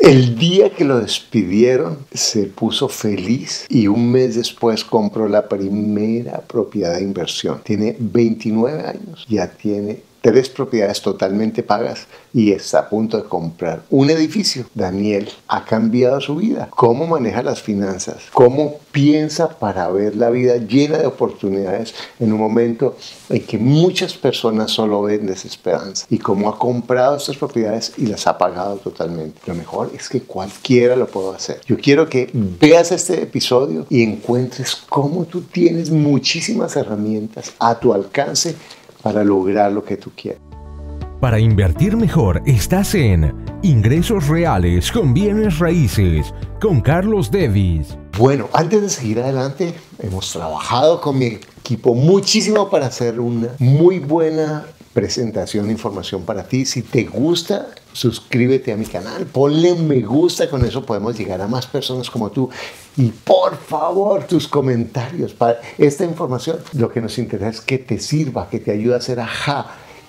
El día que lo despidieron, se puso feliz y un mes después compró la primera propiedad de inversión. Tiene 29 años, ya tiene 3 propiedades totalmente pagas y está a punto de comprar un edificio. Daniel ha cambiado su vida. ¿Cómo maneja las finanzas? ¿Cómo piensa para ver la vida llena de oportunidades en un momento en que muchas personas solo ven desesperanza? Y cómo ha comprado estas propiedades y las ha pagado totalmente. Lo mejor es que cualquiera lo puede hacer. Yo quiero que veas este episodio y encuentres cómo tú tienes muchísimas herramientas a tu alcance para lograr lo que tú quieres. Para invertir mejor, estás en Ingresos Reales con Bienes Raíces con Carlos Devis. Bueno, antes de seguir adelante, hemos trabajado con mi equipo muchísimo para hacer una muy buena presentación de información para ti. Si te gusta, suscríbete a mi canal, ponle un me gusta, con eso podemos llegar a más personas como tú. Y por favor, tus comentarios para esta información, lo que nos interesa es que te sirva, que te ayude a hacer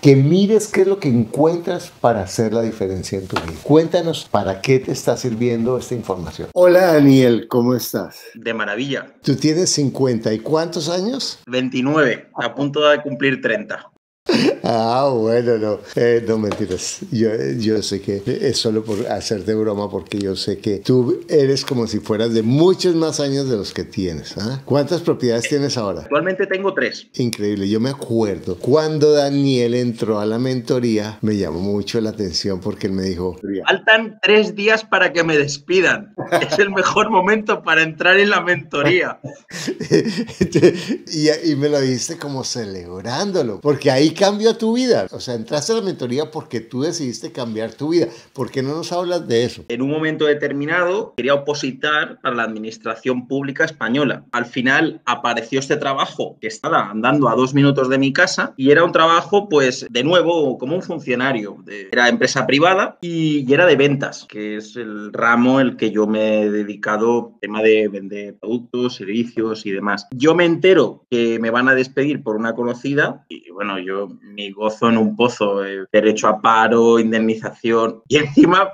que mires qué es lo que encuentras para hacer la diferencia en tu vida. Cuéntanos para qué te está sirviendo esta información. Hola Daniel, ¿cómo estás? De maravilla. ¿Tú tienes 50 y cuántos años? 29, a punto de cumplir 30. Bueno, no mentiras. Yo sé que es solo por hacerte broma, porque yo sé que tú eres como si fueras de muchos más años de los que tienes. ¿Cuántas propiedades tienes ahora? Actualmente tengo 3. Increíble. Yo me acuerdo cuando Daniel entró a la mentoría, me llamó mucho la atención porque él me dijo: Faltan 3 días para que me despidan. Es el mejor momento para entrar en la mentoría. y me lo dijiste como celebrándolo, porque ahí cambió tu vida. O sea, entraste a la mentoría porque tú decidiste cambiar tu vida. ¿Por qué no nos hablas de eso? En un momento determinado quería opositar para la administración pública española. Al final apareció este trabajo que estaba andando a 2 minutos de mi casa y era un trabajo, pues, de nuevo, como un funcionario. Era empresa privada y era de ventas, que es el ramo el que yo me he dedicado, tema de vender productos, servicios y demás. Yo me entero que me van a despedir por una conocida y, bueno, yo mi gozo en un pozo, derecho a paro, indemnización, y encima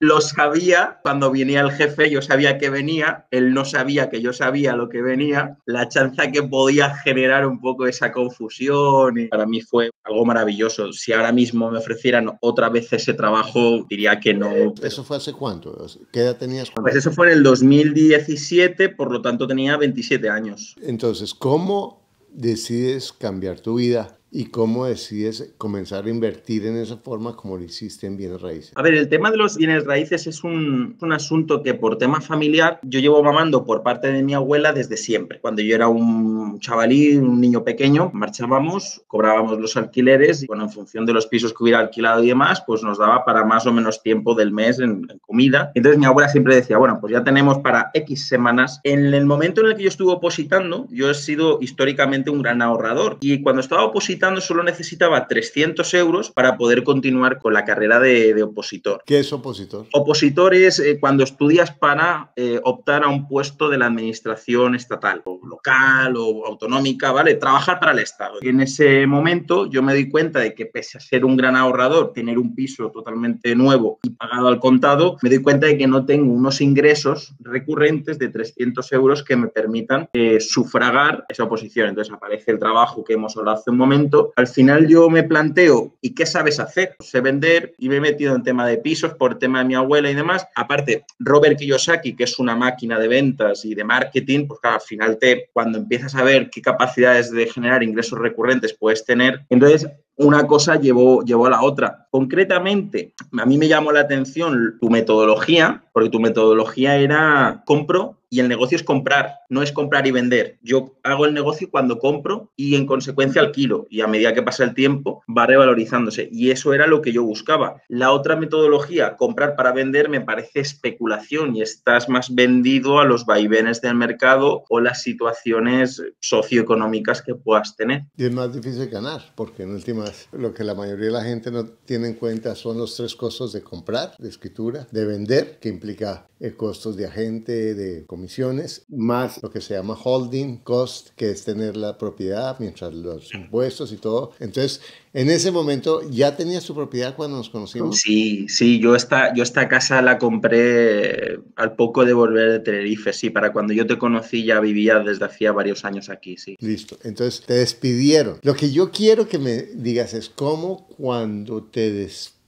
lo sabía cuando venía el jefe, yo sabía que venía, él no sabía que yo sabía lo que venía, la chanza que podía generar un poco esa confusión, y para mí fue algo maravilloso. Si ahora mismo me ofrecieran otra vez ese trabajo, diría que no. ¿Eso fue hace cuánto? ¿Qué edad tenías? Pues eso fue en el 2017, por lo tanto tenía 27 años. Entonces, ¿cómo decides cambiar tu vida? ¿Y cómo decides comenzar a invertir en esa forma como lo hiciste en bienes raíces? A ver, el tema de los bienes raíces es un asunto que por tema familiar yo llevo mamando por parte de mi abuela desde siempre. Cuando yo era un chavalín, un niño pequeño, marchábamos, cobrábamos los alquileres y, bueno, en función de los pisos que hubiera alquilado y demás, pues nos daba para más o menos tiempo del mes en comida. Entonces mi abuela siempre decía, bueno, pues ya tenemos para X semanas. En el momento en el que yo estuve opositando, yo he sido históricamente un gran ahorrador y cuando estaba opositando solo necesitaba 300 euros para poder continuar con la carrera de opositor. ¿Qué es opositor? Opositor es cuando estudias para optar a un puesto de la administración estatal, o local o autonómica, ¿vale? Trabajar para el Estado. Y en ese momento yo me di cuenta de que, pese a ser un gran ahorrador, tener un piso totalmente nuevo y pagado al contado, me di cuenta de que no tengo unos ingresos recurrentes de 300 euros que me permitan sufragar esa oposición. Entonces aparece el trabajo que hemos hablado hace un momento. Al final yo me planteo, ¿y qué sabes hacer? Sé vender y me he metido en tema de pisos por tema de mi abuela y demás. Aparte, Robert Kiyosaki, que es una máquina de ventas y de marketing, pues claro, al final cuando empiezas a ver qué capacidades de generar ingresos recurrentes puedes tener, entonces una cosa llevó a la otra. Concretamente, a mí me llamó la atención tu metodología, porque tu metodología era compro y el negocio es comprar, no es comprar y vender. Yo hago el negocio cuando compro y en consecuencia alquilo y a medida que pasa el tiempo va revalorizándose y eso era lo que yo buscaba. La otra metodología, comprar para vender, me parece especulación y estás más vendido a los vaivenes del mercado o las situaciones socioeconómicas que puedas tener. Y es más difícil ganar porque en últimas lo que la mayoría de la gente no tiene en cuenta son los 3 costos de comprar, de escritura, de vender, que implica costos de agente, de comisiones, más lo que se llama holding cost, que es tener la propiedad, mientras los impuestos y todo. Entonces, en ese momento, ¿ya tenías tu propiedad cuando nos conocimos? Sí, yo esta casa la compré al poco de volver de Tenerife, sí, para cuando yo te conocí ya vivía desde hacía varios años aquí, sí. Listo, entonces te despidieron. Lo que yo quiero que me digas es cómo cuando te despiden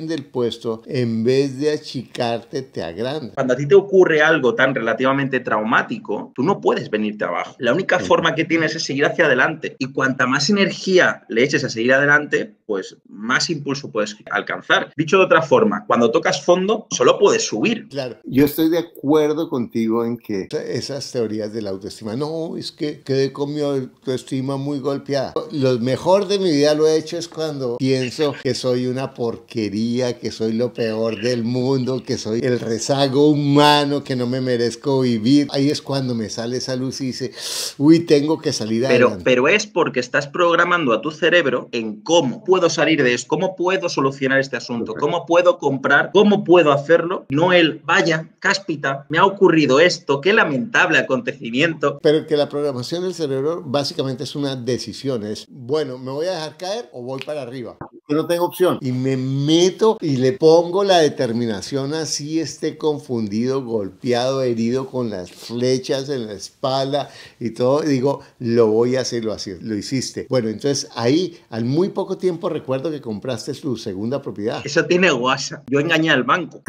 del puesto, en vez de achicarte, te agrandan. Cuando a ti te ocurre algo tan relativamente traumático, tú no puedes venirte abajo. La única forma que tienes es seguir hacia adelante. Y cuanta más energía le eches a seguir adelante, pues más impulso puedes alcanzar. Dicho de otra forma, cuando tocas fondo, solo puedes subir. Claro, yo estoy de acuerdo contigo en que esas teorías de la autoestima, no, es que quedé con mi autoestima muy golpeada. Lo mejor de mi vida lo he hecho es cuando pienso que soy una porquería, que soy lo peor del mundo, que soy el rezago humano, que no me merezco vivir. Ahí es cuando me sale esa luz y dice, uy, tengo que salir adelante. Pero es porque estás programando a tu cerebro en cómo puedo salir de esto, cómo puedo solucionar este asunto, cómo puedo comprar, cómo puedo hacerlo. No el, vaya, cáspita, me ha ocurrido esto, qué lamentable acontecimiento. Pero que la programación del cerebro básicamente es una decisión, es, bueno, ¿me voy a dejar caer o voy para arriba? Yo no tengo opción. Y me meto y le pongo la determinación, así esté confundido, golpeado, herido con las flechas en la espalda y todo. Y digo, lo voy a hacer, lo hiciste. Bueno, entonces ahí, al muy poco tiempo, recuerdo que compraste tu segunda propiedad. Eso tiene guasa. Yo engañé al banco.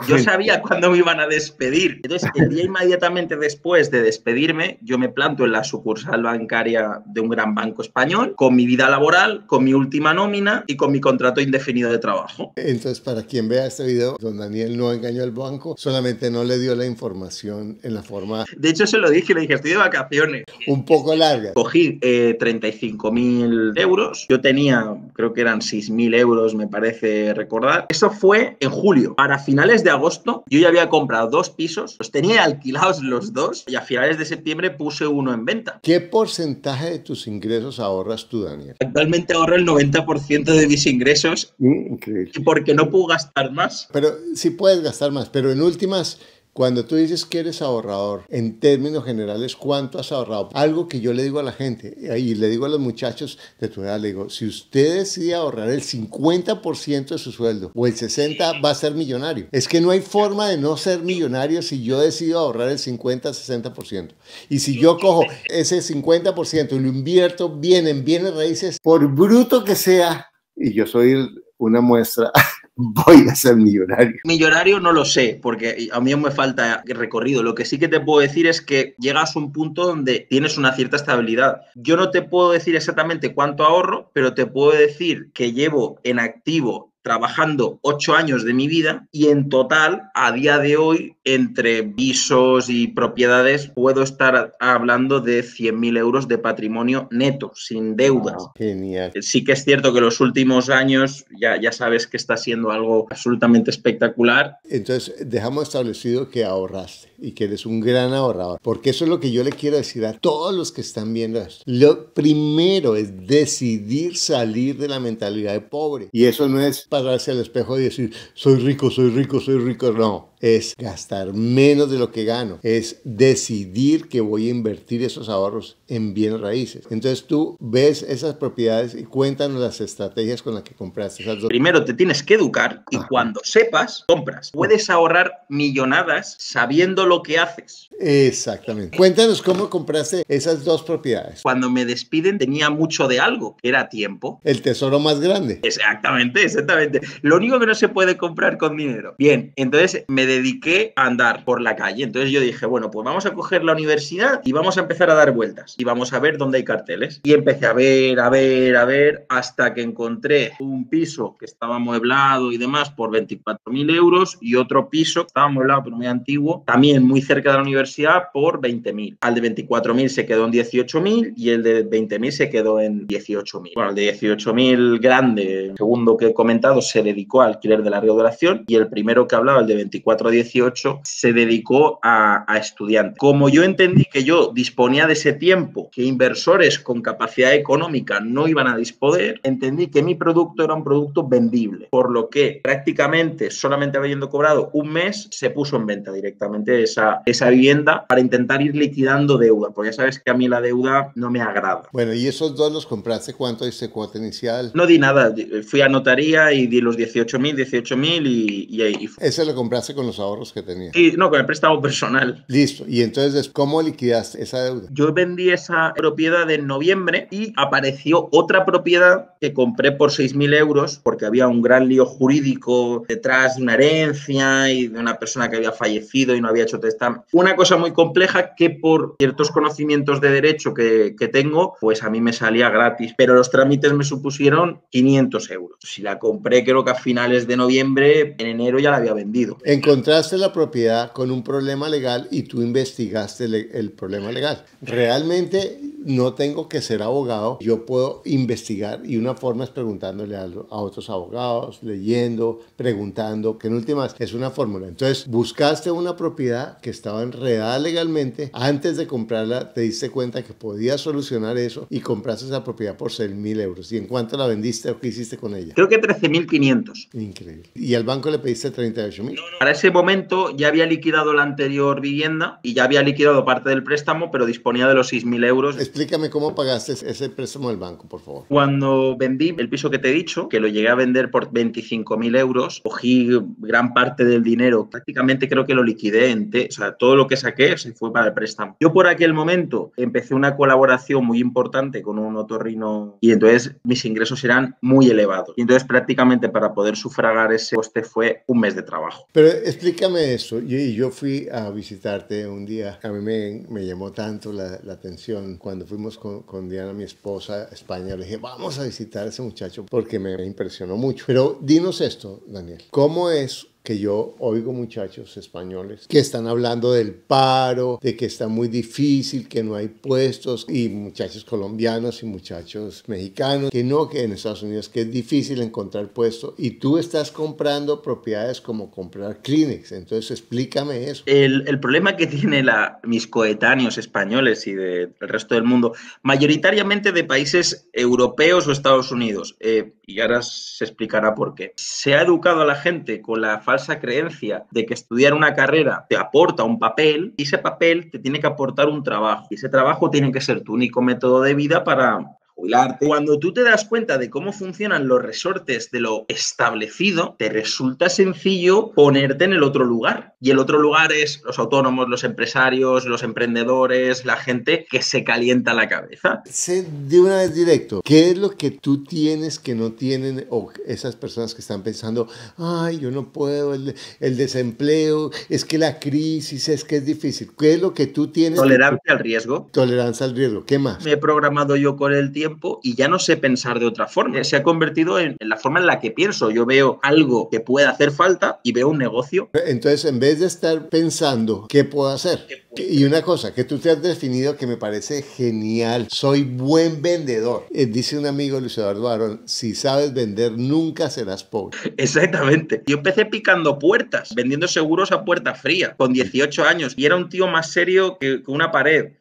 Yo sabía cuándo me iban a despedir. Entonces, el día inmediatamente después de despedirme, yo me planto en la sucursal bancaria de un gran banco español, con mi vida laboral, con mi última nómina y con mi contrato indefinido de trabajo. Entonces, para quien vea este video, don Daniel no engañó al banco, solamente no le dio la información en la forma... De hecho, se lo dije, le dije, estoy de vacaciones. Un poco larga. Cogí 35.000 euros. Yo tenía, creo que eran 6.000 euros, me parece recordar. Eso fue en julio. Para finales de agosto, yo ya había comprado 2 pisos, los tenía alquilados los 2 y a finales de septiembre puse uno en venta. ¿Qué porcentaje de tus ingresos ahorras tú, Daniel? Actualmente ahorro el 90% de mis ingresos. Increíble. Y porque no puedo gastar más. Pero sí puedes gastar más, pero en últimas... Cuando tú dices que eres ahorrador, en términos generales, ¿cuánto has ahorrado? Algo que yo le digo a la gente y le digo a los muchachos de tu edad, le digo, si usted decide ahorrar el 50% de su sueldo o el 60%, va a ser millonario. Es que no hay forma de no ser millonario si yo decido ahorrar el 50-60%. Y si yo cojo ese 50% y lo invierto bien en bienes raíces, por bruto que sea, y yo soy una muestra... voy a ser millonario. Millonario no lo sé, porque a mí me falta recorrido. Lo que sí que te puedo decir es que llegas a un punto donde tienes una cierta estabilidad. Yo no te puedo decir exactamente cuánto ahorro, pero te puedo decir que llevo en activo trabajando 8 años de mi vida y en total, a día de hoy, entre pisos y propiedades, puedo estar hablando de 100.000 euros de patrimonio neto, sin deudas. Wow, genial. Sí que es cierto que los últimos años ya sabes que está siendo algo absolutamente espectacular. Entonces, dejamos establecido que ahorraste y que eres un gran ahorrador, porque eso es lo que yo le quiero decir a todos los que están viendo esto. Lo primero es decidir salir de la mentalidad de pobre, y eso no es pararse al espejo y decir, soy rico, soy rico, soy rico. No, es gastar menos de lo que gano. Es decidir que voy a invertir esos ahorros en bienes raíces. Entonces tú ves esas propiedades y cuéntanos las estrategias con las que compraste esas dos. Primero te tienes que educar y cuando sepas, compras. Puedes ahorrar millonadas sabiendo lo que haces. Exactamente. Cuéntanos cómo compraste esas 2 propiedades. Cuando me despiden tenía mucho de algo, que era tiempo. El tesoro más grande. Exactamente. Lo único que no se puede comprar con dinero. Bien, entonces me dediqué a andar por la calle. Entonces yo dije, bueno, pues vamos a coger la universidad y vamos a empezar a dar vueltas. Y vamos a ver dónde hay carteles. Y empecé a ver, hasta que encontré un piso que estaba amueblado y demás por 24.000 euros y otro piso que estaba amueblado pero muy antiguo, también muy cerca de la universidad por 20.000. Al de 24.000 se quedó en 18.000 y el de 20.000 se quedó en 18.000. Bueno, el de 18.000 grande, el segundo que he comentado, se dedicó al alquiler de larga duración y el primero que hablaba, el de 418 se dedicó a estudiantes. Como yo entendí que yo disponía de ese tiempo, que inversores con capacidad económica no iban a disponer, entendí que mi producto era un producto vendible, por lo que prácticamente solamente habiendo cobrado un mes se puso en venta directamente esa vivienda para intentar ir liquidando deuda, porque ya sabes que a mí la deuda no me agrada. Bueno, ¿y esos dos los compraste? ¿Cuánto diste cuota inicial? No di nada, fui a notaría y di los 18.000 y Ese lo compraste con los ahorros que tenías. sí, no, con el préstamo personal. Listo. Y entonces, ¿cómo liquidaste esa deuda? Yo vendí esa propiedad en noviembre y apareció otra propiedad que compré por 6.000 euros porque había un gran lío jurídico detrás de una herencia y de una persona que había fallecido y no había hecho testamento. Una cosa muy compleja que por ciertos conocimientos de derecho que tengo, pues a mí me salía gratis, pero los trámites me supusieron 500 euros. Si la compré creo que a finales de noviembre, en enero ya la había vendido. Encontraste la propiedad con un problema legal y tú investigaste el problema legal. Realmente no tengo que ser abogado, yo puedo investigar y una forma es preguntándole a otros abogados, leyendo, preguntando, que en últimas es una fórmula. Entonces buscaste una propiedad que estaba enredada legalmente, antes de comprarla te diste cuenta que podías solucionar eso y compraste esa propiedad por 6.000 euros. ¿Y en cuánto la vendiste o qué hiciste con ella? Creo que 13.500. Increíble. ¿Y al banco le pediste 38.000? No. Para ese momento ya había liquidado la anterior vivienda y ya había liquidado parte del préstamo, pero disponía de los 6.000 euros. Explícame cómo pagaste ese préstamo del banco, por favor. Cuando vendí el piso que te he dicho, que lo llegué a vender por 25.000 euros, cogí gran parte del dinero, prácticamente creo que lo liquidé o sea, todo lo que saqué se fue para el préstamo. Yo por aquel momento empecé una colaboración muy importante con un otorrino y entonces mis ingresos eran muy elevados. Y entonces prácticamente para poder sufragar ese coste fue un mes de trabajo. Pero explícame eso. Yo fui a visitarte un día. A mí me llamó tanto la atención cuando fuimos con Diana, mi esposa, a España. Le dije, vamos a visitar a ese muchacho porque me impresionó mucho. Pero dinos esto, Daniel. ¿Cómo es que yo oigo muchachos españoles que están hablando del paro, de que está muy difícil, que no hay puestos, y muchachos colombianos y muchachos mexicanos, que en Estados Unidos que es difícil encontrar puestos, y tú estás comprando propiedades como comprar Kleenex? Entonces explícame eso. El problema que tienen mis coetáneos españoles y del resto del mundo, mayoritariamente de países europeos o Estados Unidos, y ahora se explicará por qué. Se ha educado a la gente con la falsa creencia de que estudiar una carrera te aporta un papel y ese papel te tiene que aportar un trabajo. Y ese trabajo tiene que ser tu único método de vida para jubilarte. Cuando tú te das cuenta de cómo funcionan los resortes de lo establecido, te resulta sencillo ponerte en el otro lugar. Y el otro lugar es los autónomos, los empresarios, los emprendedores, la gente que se calienta la cabeza. Sé de una vez directo, ¿qué es lo que tú tienes que no tienen, o esas personas que están pensando, ay, yo no puedo, el desempleo, es que la crisis, es que es difícil? ¿Qué es lo que tú tienes? Tolerancia al riesgo. Tolerancia al riesgo. ¿Qué más? Me he programado yo con el tiempo y ya no sé pensar de otra forma. Se ha convertido en la forma en la que pienso. Yo veo algo que puede hacer falta y veo un negocio. Entonces, en vez de estar pensando qué puedo hacer, y una cosa que tú te has definido que me parece genial, soy buen vendedor. Dice un amigo, Luis Eduardo Barón, si sabes vender, nunca serás pobre. Exactamente. Yo empecé picando puertas, vendiendo seguros a puerta fría, con 18 años, y era un tío más serio que una pared.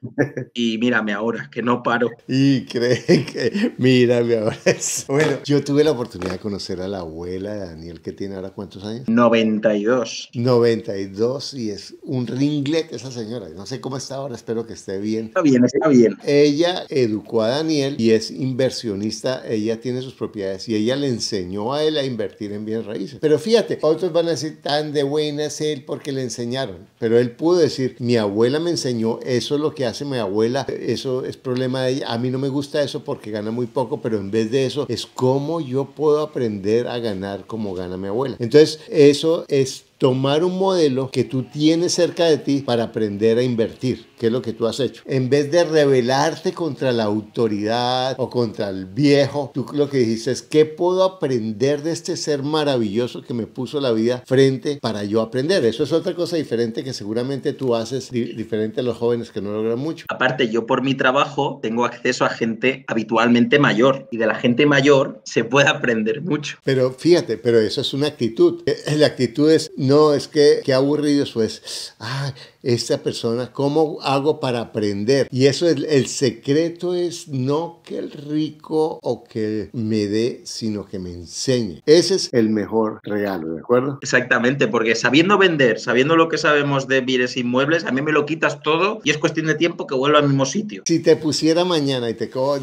Y mírame ahora, que no paro. Y cree que, mírame ahora. Bueno, yo tuve la oportunidad de conocer a la abuela de Daniel, que tiene ahora ¿cuántos años? 92. 92, y es un ringlet esa señora. No sé cómo está ahora, espero que esté bien. Está bien, está bien. Ella educó a Daniel y es inversionista, ella tiene sus propiedades y ella le enseñó a él a invertir en bienes raíces. Pero fíjate, otros van a decir, tan de buena es él porque le enseñaron. Pero él pudo decir, mi abuela me enseñó, eso es lo que hace mi abuela, eso es problema de ella, a mí no me gusta eso porque gana muy poco, pero en vez de eso es cómo yo puedo aprender a ganar como gana mi abuela. Entonces eso es tomar un modelo que tú tienes cerca de ti para aprender a invertir. ¿qué es lo que tú has hecho? En vez de rebelarte contra la autoridad o contra el viejo, tú lo que dijiste es, ¿qué puedo aprender de este ser maravilloso que me puso la vida frente para yo aprender? Eso es otra cosa diferente que seguramente tú haces diferente a los jóvenes que no logran mucho. Aparte, yo por mi trabajo tengo acceso a gente habitualmente mayor y de la gente mayor se puede aprender mucho. Pero fíjate, pero eso es una actitud. La actitud es, no, es que qué aburrido eso es. Esta persona, ¿cómo hago para aprender? Y eso es, el secreto es no que el rico o que me dé, sino que me enseñe. Ese es el mejor regalo, ¿de acuerdo? Exactamente, porque sabiendo vender, sabiendo lo que sabemos de bienes inmuebles, a mí me lo quitas todo y es cuestión de tiempo que vuelva al mismo sitio. Si te pusiera mañana y te cojo,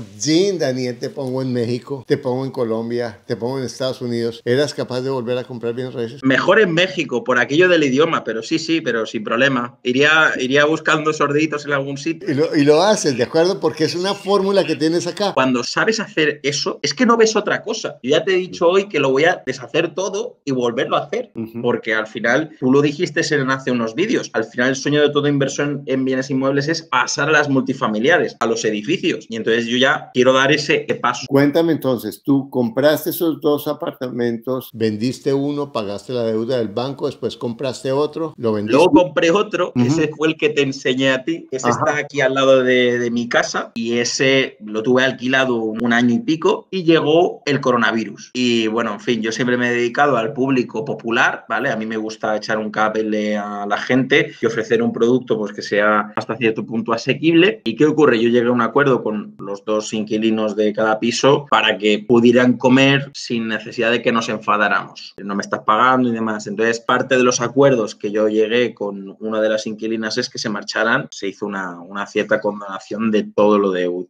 Daniel, te pongo en México, te pongo en Colombia, te pongo en Estados Unidos, ¿eras capaz de volver a comprar bienes raíces? Mejor en México, por aquello del idioma, pero sí, pero sin problema. Iría buscando sorditos en algún sitio. Y lo haces, ¿de acuerdo? Porque es una fórmula que tienes acá. Cuando sabes hacer eso, es que no ves otra cosa. Yo ya te he dicho hoy que lo voy a deshacer todo y volverlo a hacer. Porque al final, tú lo dijiste hace unos vídeos, al final el sueño de toda inversión en bienes inmuebles es pasar a las multifamiliares, a los edificios. Y entonces yo ya quiero dar ese paso. Cuéntame entonces, tú compraste esos 2 apartamentos, vendiste uno, pagaste la deuda del banco, después compraste otro, lo vendiste. Luego compré otro, ese fue el que te enseñé a ti, ese está aquí al lado de mi casa y ese lo tuve alquilado 1 año y pico y llegó el coronavirus. Y bueno, en fin, yo siempre me he dedicado al público popular, ¿vale? A mí me gusta echar un cable a la gente y ofrecer un producto pues que sea hasta cierto punto asequible. ¿Y qué ocurre? Yo llegué a un acuerdo con los 2 inquilinos de cada piso para que pudieran comer sin necesidad de que nos enfadáramos. No me estás pagando y demás. Entonces, parte de los acuerdos que yo llegué con una de las inquilinas es que se marcharan. Se hizo una cierta condonación de todo lo deuda.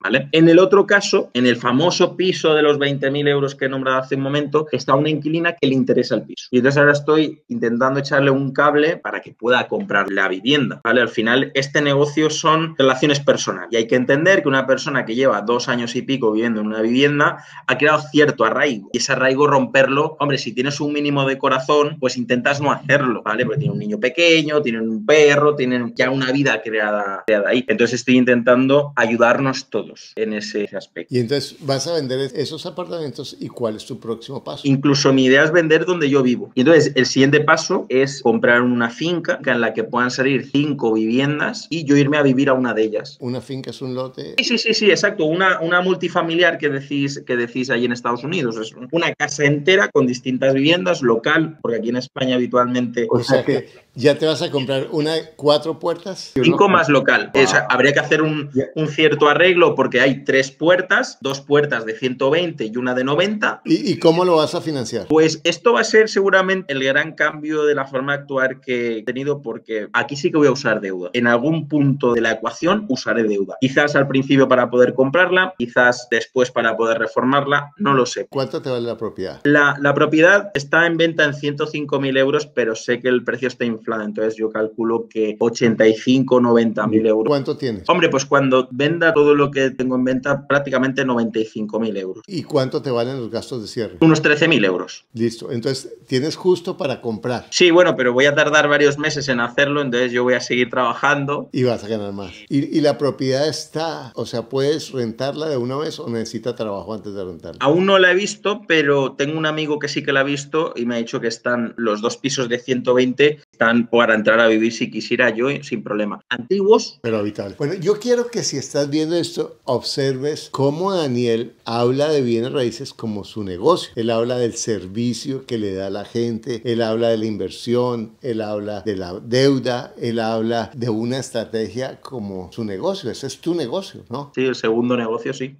¿Vale? En el otro caso, en el famoso piso de los 20.000 euros que he nombrado hace un momento, está una inquilina que le interesa el piso. Y entonces ahora estoy intentando echarle un cable para que pueda comprar la vivienda, ¿vale? Al final, este negocio son relaciones personales. Y hay que entender que una persona que lleva 2 años y pico viviendo en una vivienda ha creado cierto arraigo. Y ese arraigo romperlo, hombre, si tienes un mínimo de corazón, pues intentas no hacerlo, ¿vale? Porque tienen un niño pequeño, tienen un perro, tienen ya una vida creada ahí. Entonces estoy intentando ayudarnos todos en ese aspecto. Y entonces vas a vender esos apartamentos, ¿y cuál es tu próximo paso? Incluso mi idea es vender donde yo vivo. Y entonces el siguiente paso es comprar una finca en la que puedan salir 5 viviendas y yo irme a vivir a una de ellas. ¿Una finca es un lote? Sí, exacto. Una multifamiliar que decís ahí en Estados Unidos. Es una casa entera con distintas viviendas, local, porque aquí en España habitualmente... O sea que ya te vas a comprar 4 puertas. 5 más local. Wow. Habría que hacer un cierto arreglo porque hay 3 puertas, 2 puertas de 120 y una de 90. ¿Y cómo lo vas a financiar? Pues esto va a ser seguramente el gran cambio de la forma de actuar que he tenido, porque aquí sí que voy a usar deuda. En algún punto de la ecuación usaré deuda. Quizás al principio para poder comprarla, quizás después para poder reformarla, no lo sé. ¿Cuánto te vale la propiedad? La propiedad está en venta en 105.000 euros, pero sé que el precio está inflado, entonces yo calculo que 85, 90.000 euros. ¿Cuánto tienes? Hombre, pues cuando venda todo lo que tengo en venta, prácticamente 95.000 euros. ¿Y cuánto te valen los gastos de cierre? Unos 13.000 euros. Listo, entonces tienes justo para comprar. Sí, bueno, pero voy a tardar varios meses en hacerlo, entonces yo voy a seguir trabajando. Y vas a ganar más. ¿Y la propiedad está, o sea, puedes rentarla de una vez o necesita trabajo antes de rentarla? Aún no la he visto, pero tengo un amigo que sí que la ha visto y me ha dicho que están los 2 pisos de 120, están para entrar a vivir si quisiera yo sin problema. Antiguos, pero habitables. Bueno, yo quiero que si estás viendo esto, observes cómo Daniel habla de bienes raíces como su negocio. Él habla del servicio que le da a la gente, él habla de la inversión, él habla de la deuda, él habla de una estrategia como su negocio. Ese es tu negocio, ¿no? Sí, el segundo negocio, sí.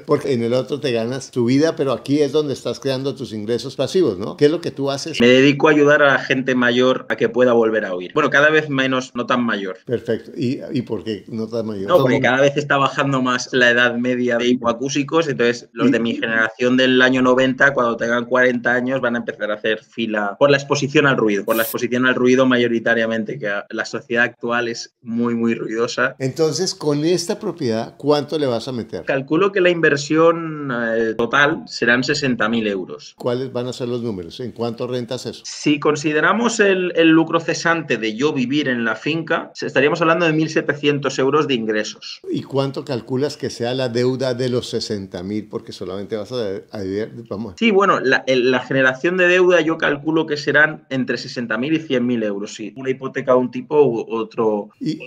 Porque en el otro te ganas tu vida, pero aquí es donde estás creando tus ingresos pasivos, ¿no? ¿Qué es lo que tú haces? Me dedico a ayudar a la gente mayor a que pueda volver a oír. Bueno, cada vez menos, no tan mayor. Perfecto. ¿Y por qué no tan mayor? No, porque cada vez está bajando más la edad media de hipoacúsicos, entonces los de mi generación del año 90, cuando tengan 40 años, van a empezar a hacer fila por la exposición al ruido. Por la exposición al ruido mayoritariamente, que la sociedad actual es muy, muy ruidosa. Entonces, con esta propiedad, ¿cuánto le vas a meter? Calculo que la inversión total serán 60.000 euros. ¿Cuáles van a ser los números? ¿En cuánto rentas eso? Si consideramos el lucro lucro cesante de yo vivir en la finca, estaríamos hablando de 1.700 euros de ingresos. ¿Y cuánto calculas que sea la deuda de los 60.000? Porque solamente vas a vivir, vamos. Sí, bueno, la generación de deuda yo calculo que serán entre 60.000 y 100.000 euros, sí. Una hipoteca de un tipo u otro tipo.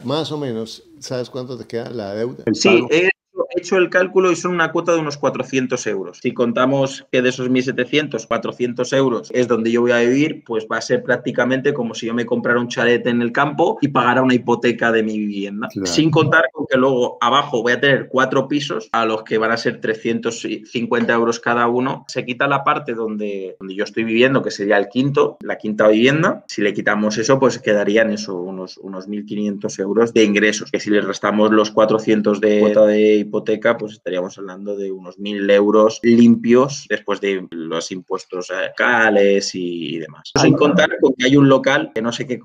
Más o menos, ¿sabes cuánto te queda la deuda? Sí, he hecho el cálculo y son una cuota de unos 400 euros. Si contamos que de esos 1.700, 400 euros es donde yo voy a vivir, pues va a ser prácticamente como si yo me comprara un chalet en el campo y pagara una hipoteca de mi vivienda. Claro. Sin contar con que luego abajo voy a tener 4 pisos a los que van a ser 350 euros cada uno. Se quita la parte donde yo estoy viviendo, que sería la quinta vivienda. Si le quitamos eso, pues quedarían unos 1.500 euros de ingresos, que si le restamos los 400 de cuota de hipoteca, pues estaríamos hablando de unos 1.000 euros limpios después de los impuestos locales y demás. Sin contar con que hay un local que no sé qué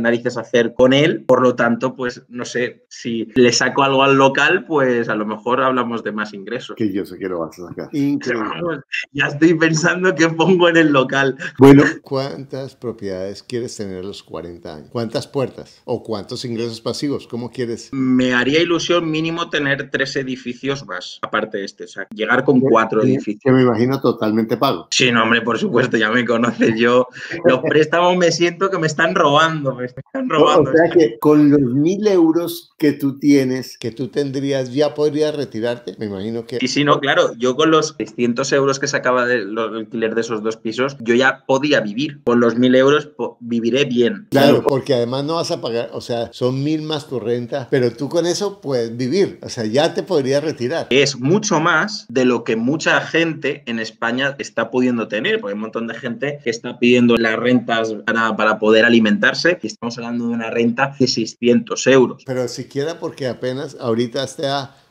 narices hacer con él, por lo tanto, pues no sé, si le saco algo al local, pues a lo mejor hablamos de más ingresos. Que yo sé que lo vas a sacar. Increíble. Ya estoy pensando qué pongo en el local. Bueno, ¿cuántas propiedades quieres tener a los 40 años? ¿Cuántas puertas? ¿O cuántos ingresos pasivos? ¿Cómo quieres? Me haría ilusión mínimo tener 3 edificios más, aparte de este, o sea, llegar con 4 edificios. Que me imagino totalmente pago. Sí, no, hombre, por supuesto, ya me conoces. Yo, los préstamos me siento que me están robando, O sea que con los 1.000 euros que tú tienes, que tú tendrías, ya podrías retirarte, me imagino que... Y sí, no, claro, yo con los 600 euros que sacaba del alquiler de esos 2 pisos, yo ya podía vivir. Con los 1.000 euros viviré bien. Claro, porque además no vas a pagar, o sea, son 1.000 más tu renta, pero tú con eso puedes vivir, o sea, ya te podrías retirar. Es mucho más de lo que mucha gente en España está pudiendo tener, porque hay un montón de gente que está pidiendo las rentas para poder alimentarse, y estamos hablando de una renta de 600 euros. Pero siquiera porque ahorita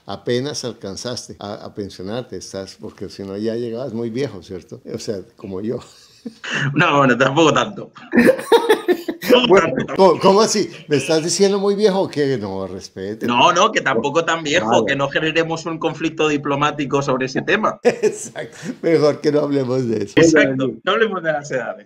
apenas alcanzaste a pensionarte, porque si no ya llegabas muy viejo, ¿cierto? O sea, como yo. No, bueno, tampoco tanto. Bueno, ¿cómo así? ¿Me estás diciendo muy viejo que no respete? No, que tampoco tan viejo, vale. Que no generemos un conflicto diplomático sobre ese tema. Exacto, mejor que no hablemos de eso. Exacto, no hablemos de las edades.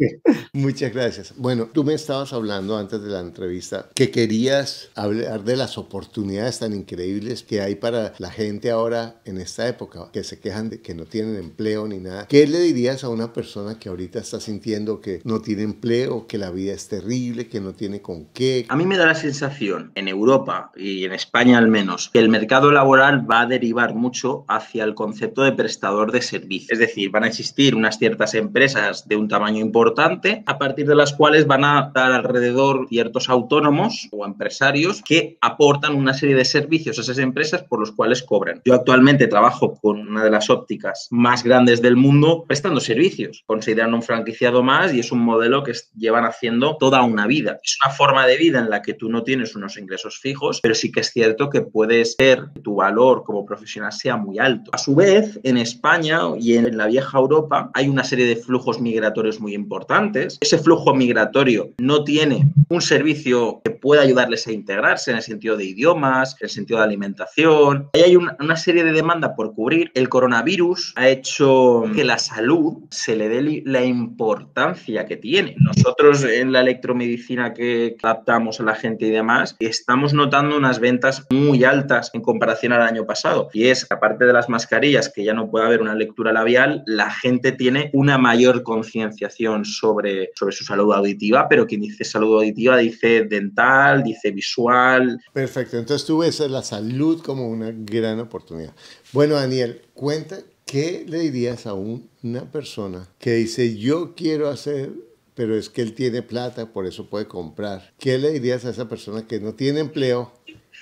Muchas gracias. Bueno, tú me estabas hablando antes de la entrevista que querías hablar de las oportunidades tan increíbles que hay para la gente ahora en esta época, que se quejan de que no tienen empleo ni nada. ¿Qué le dirías a una persona que ahorita está sintiendo que no tiene empleo, que la vida es terrible, que no tiene con qué? A mí me da la sensación, en Europa y en España al menos, que el mercado laboral va a derivar mucho hacia el concepto de prestador de servicios. Es decir, van a existir unas ciertas empresas de un tamaño importante, a partir de las cuales van a dar alrededor ciertos autónomos o empresarios que aportan una serie de servicios a esas empresas por los cuales cobran. Yo actualmente trabajo con una de las ópticas más grandes del mundo prestando servicios. Consideran un franquiciado más y es un modelo que llevan haciendo toda una vida. Es una forma de vida en la que tú no tienes unos ingresos fijos, pero sí que es cierto que puede ser que tu valor como profesional sea muy alto. A su vez, en España y en la vieja Europa hay una serie de flujos migratorios muy importantes. Ese flujo migratorio no tiene un servicio que pueda ayudarles a integrarse en el sentido de idiomas, en el sentido de alimentación. Ahí hay una serie de demanda por cubrir. El coronavirus ha hecho que la salud se le dé la importancia que tiene. Nosotros en la electromedicina que adaptamos a la gente y demás, estamos notando unas ventas muy altas en comparación al año pasado. Y es que aparte de las mascarillas, que ya no puede haber una lectura labial, la gente tiene una mayor concienciación sobre su salud auditiva, pero quien dice salud auditiva dice dental, dice visual. Perfecto, entonces tú ves la salud como una gran oportunidad. Bueno, Daniel, cuenta, ¿qué le dirías a una persona que dice yo quiero hacer, pero es que él tiene plata, por eso puede comprar? ¿Qué le dirías a esa persona que no tiene empleo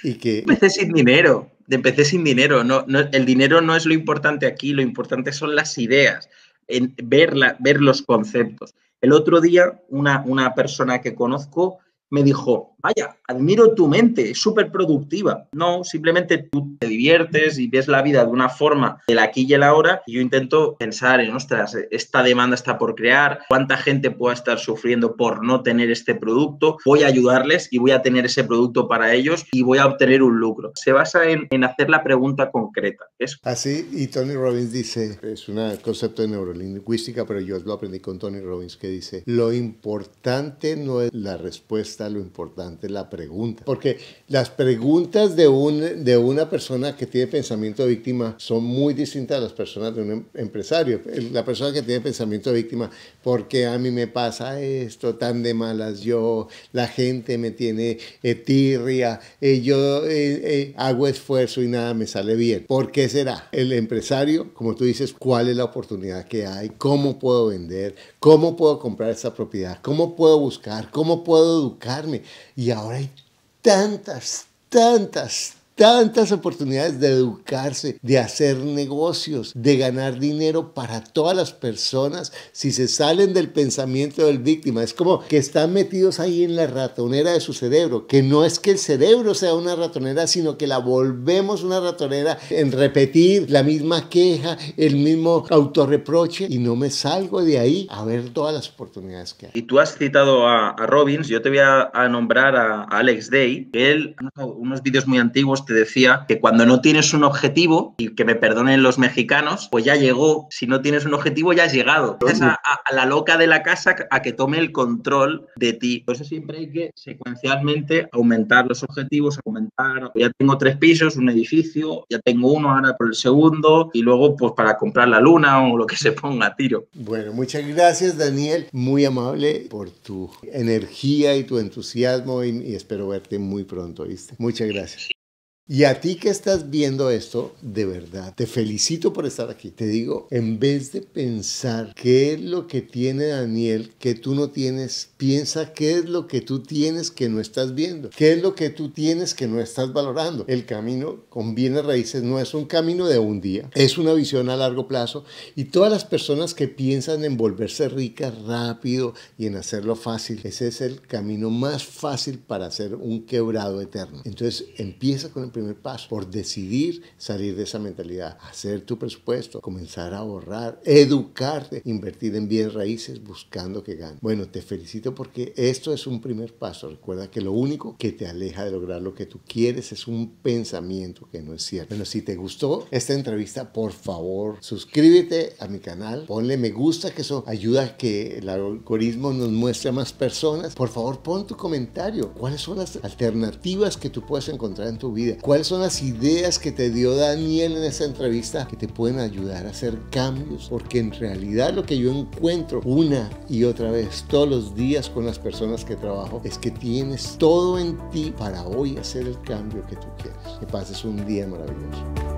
y que... Empecé sin dinero. No, el dinero no es lo importante aquí, lo importante son las ideas, ver los conceptos. El otro día una persona que conozco me dijo, vaya, admiro tu mente, es súper productiva. No, simplemente tú te diviertes y ves la vida de una forma del aquí y el ahora, y yo intento pensar en, ostras, esta demanda está por crear, cuánta gente pueda estar sufriendo por no tener este producto, voy a ayudarles y voy a tener ese producto para ellos y voy a obtener un lucro. Se basa en hacer la pregunta concreta. Así, y Tony Robbins dice, es un concepto de neurolingüística, pero yo lo aprendí con Tony Robbins, que dice, lo importante no es la respuesta, lo importante es la pregunta. Porque las preguntas de una persona que tiene pensamiento de víctima son muy distintas a las personas de un empresario. La persona que tiene pensamiento de víctima, ¿por qué a mí me pasa esto tan de malas yo? La gente me tiene tirria, yo hago esfuerzo y nada me sale bien. ¿Por qué será? El empresario, como tú dices, ¿cuál es la oportunidad que hay? ¿Cómo puedo vender? ¿Cómo puedo comprar esta propiedad? ¿Cómo puedo buscar? ¿Cómo puedo educarme? Y ahora hay tantas oportunidades de educarse, de hacer negocios, de ganar dinero para todas las personas si se salen del pensamiento del víctima. Es como que están metidos ahí en la ratonera de su cerebro, que no es que el cerebro sea una ratonera, sino que la volvemos una ratonera en repetir la misma queja, el mismo autorreproche, y no me salgo de ahí a ver todas las oportunidades que hay. Y tú has citado a Robbins, yo te voy a nombrar a Alex Day, que él, unos vídeos muy antiguos, te decía que cuando no tienes un objetivo, y que me perdonen los mexicanos, pues ya llegó. Si no tienes un objetivo, ya has llegado. Es a la loca de la casa a que tome el control de ti. Por eso siempre hay que secuencialmente aumentar los objetivos, ya tengo 3 pisos, un edificio, ya tengo uno, ahora por el segundo, y luego pues para comprar la luna o lo que se ponga a tiro. Bueno, muchas gracias, Daniel, muy amable por tu energía y tu entusiasmo, y espero verte muy pronto, ¿viste? Muchas gracias. Y a ti que estás viendo esto, de verdad, te felicito por estar aquí. Te digo, en vez de pensar qué es lo que tiene Daniel que tú no tienes, piensa qué es lo que tú tienes que no estás viendo, qué es lo que tú tienes que no estás valorando. El camino con bienes raíces no es un camino de un día, es una visión a largo plazo, y todas las personas que piensan en volverse ricas rápido y en hacerlo fácil, ese es el camino más fácil para hacer un quebrado eterno. Entonces empieza con el primer paso, por decidir salir de esa mentalidad, hacer tu presupuesto, comenzar a ahorrar, educarte, invertir en bienes raíces buscando que gane. Bueno, te felicito porque esto es un primer paso. Recuerda que lo único que te aleja de lograr lo que tú quieres es un pensamiento que no es cierto. Bueno, si te gustó esta entrevista, por favor, suscríbete a mi canal, ponle me gusta, que eso ayuda a que el algoritmo nos muestre a más personas. Por favor, pon tu comentario. ¿Cuáles son las alternativas que tú puedes encontrar en tu vida? ¿Cuáles son las ideas que te dio Daniel en esta entrevista que te pueden ayudar a hacer cambios? Porque en realidad lo que yo encuentro una y otra vez todos los días con las personas que trabajo es que tienes todo en ti para hoy hacer el cambio que tú quieres. Que pases un día maravilloso.